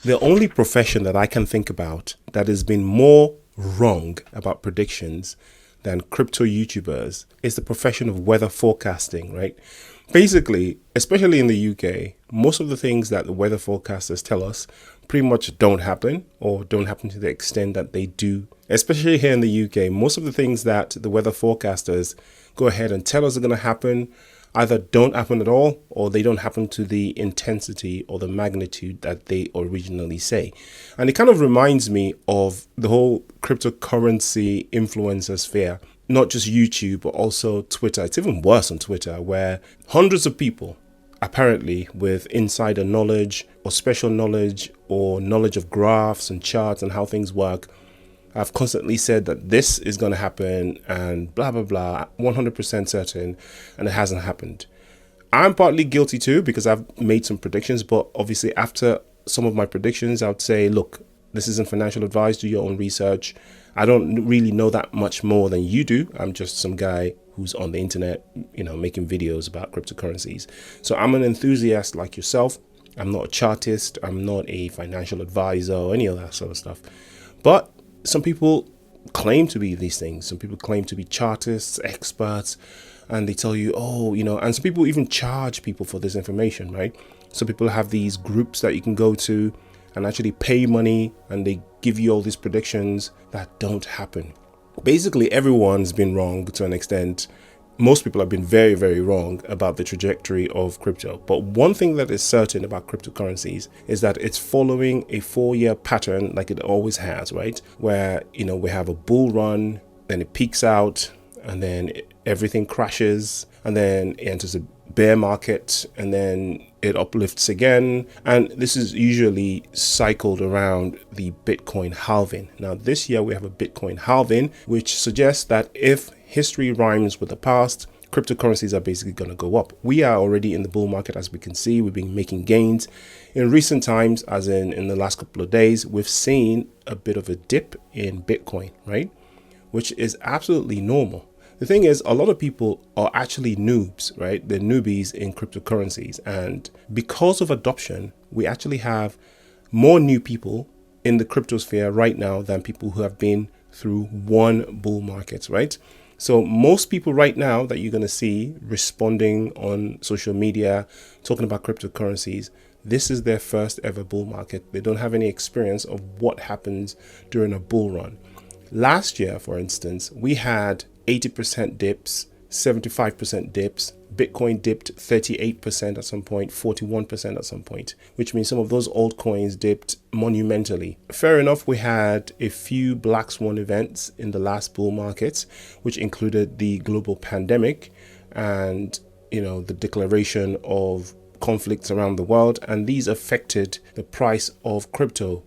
The only profession that I can think about that has been more wrong about predictions than crypto YouTubers is the profession of weather forecasting, right? Basically, especially in the UK, most of the things that the weather forecasters tell us pretty much don't happen or don't happen to the extent that they do. Especially here in the UK, most of the things that the weather forecasters go ahead and tell us are going to happen either don't happen at all or they don't happen to the intensity or the magnitude that they originally say. And it kind of reminds me of the whole cryptocurrency influencer sphere, not just YouTube, but also Twitter. It's even worse on Twitter, where hundreds of people, apparently with insider knowledge or special knowledge or knowledge of graphs and charts and how things work, I've constantly said that this is going to happen and blah, blah, blah, 100% certain, and it hasn't happened. I'm partly guilty too because I've made some predictions, but obviously after some of my predictions, I would say, look, this isn't financial advice, do your own research. I don't really know that much more than you do. I'm just some guy who's on the internet, making videos about cryptocurrencies. So I'm an enthusiast like yourself. I'm not a chartist. I'm not a financial advisor or any of that sort of stuff. But some people claim to be these things. Some people claim to be chartists, experts, and they tell you, and some people even charge people for this information, right? So people have these groups that you can go to and actually pay money, and they give you all these predictions that don't happen. Basically, everyone's been wrong to an extent. Most people have been very, very wrong about the trajectory of crypto. But one thing that is certain about cryptocurrencies is that it's following a 4-year pattern like it always has, right? Where, we have a bull run, then it peaks out, and then everything crashes, and then it enters a bear market, and then it uplifts again. And this is usually cycled around the Bitcoin halving. Now, this year we have a Bitcoin halving, which suggests that if history rhymes with the past, cryptocurrencies are basically going to go up. We are already in the bull market, as we can see. We've been making gains. In recent times, as in the last couple of days, we've seen a bit of a dip in Bitcoin, right? Which is absolutely normal. The thing is, a lot of people are actually noobs, right? They're newbies in cryptocurrencies. And because of adoption, we actually have more new people in the cryptosphere right now than people who have been through one bull market, right? So most people right now that you're going to see responding on social media, talking about cryptocurrencies, this is their first ever bull market. They don't have any experience of what happens during a bull run. Last year, for instance, we had 80% dips, 75% dips. Bitcoin dipped 38% at some point, 41% at some point, which means some of those altcoins dipped monumentally. Fair enough, we had a few black swan events in the last bull market, which included the global pandemic and, the declaration of conflicts around the world. And these affected the price of crypto.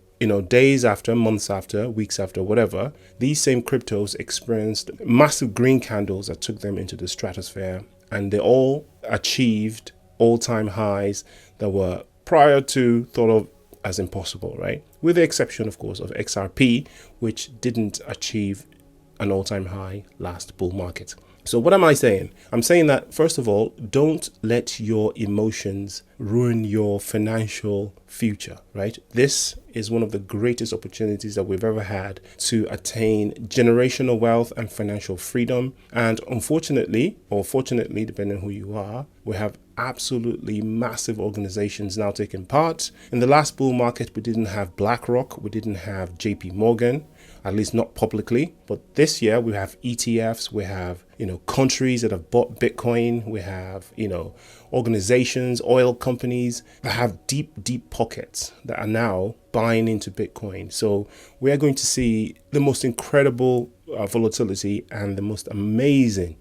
Days after, months after, weeks after, whatever, these same cryptos experienced massive green candles that took them into the stratosphere, and they all achieved all-time highs that were prior to thought of as impossible, right? With the exception, of course, of XRP, which didn't achieve an all-time high last bull market. So what am I saying? I'm saying that, first of all, don't let your emotions ruin your financial future, right? This is one of the greatest opportunities that we've ever had to attain generational wealth and financial freedom. And unfortunately, or fortunately, depending on who you are, we have absolutely massive organizations now taking part. In the last bull market, we didn't have BlackRock, we didn't have JP Morgan, at least not publicly. But this year we have ETFs, we have, countries that have bought Bitcoin, we have, organizations, oil companies that have deep pockets that are now buying into Bitcoin. So we are going to see the most incredible volatility and the most amazing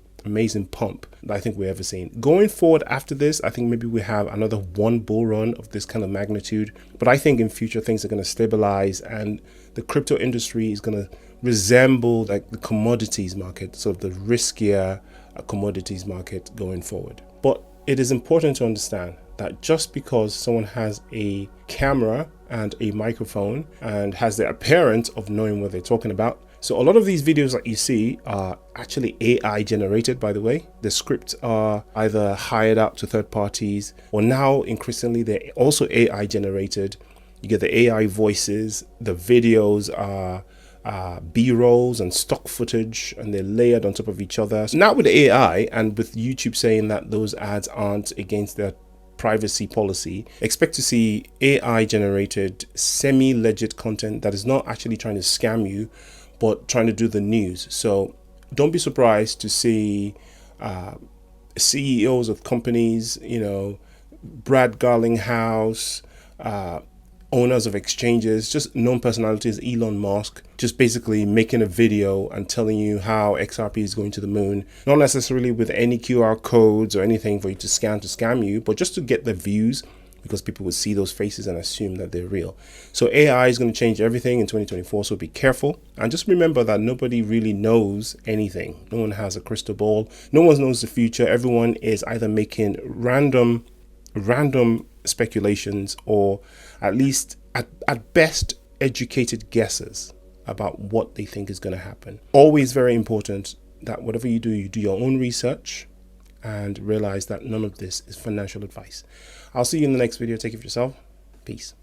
pump that I think we've ever seen. Going forward after this, I think maybe we have another one bull run of this kind of magnitude. But I think in future things are going to stabilize and the crypto industry is going to resemble like the commodities market, sort of the riskier commodities market going forward. But it is important to understand that just because someone has a camera and a microphone and has the appearance of knowing what they're talking about. So a lot of these videos that you see are actually AI generated, by the way. The scripts are either hired out to third parties or now increasingly they're also AI generated. You get the AI voices, the videos are B-rolls and stock footage, and they're layered on top of each other. So now with AI and with YouTube saying that those ads aren't against their privacy policy, expect to see AI generated semi-legit content that is not actually trying to scam you, but trying to do the news. So don't be surprised to see CEOs of companies, Brad Garlinghouse, owners of exchanges, just known personalities, Elon Musk, just basically making a video and telling you how XRP is going to the moon, not necessarily with any QR codes or anything for you to scam you, but just to get the views, because people will see those faces and assume that they're real. So AI is going to change everything in 2024, so be careful. And just remember that nobody really knows anything. No one has a crystal ball. No one knows the future. Everyone is either making random speculations, or at least at best educated guesses about what they think is going to happen. Always very important that whatever you do your own research and realize that none of this is financial advice. I'll see you in the next video. Take care of yourself. Peace.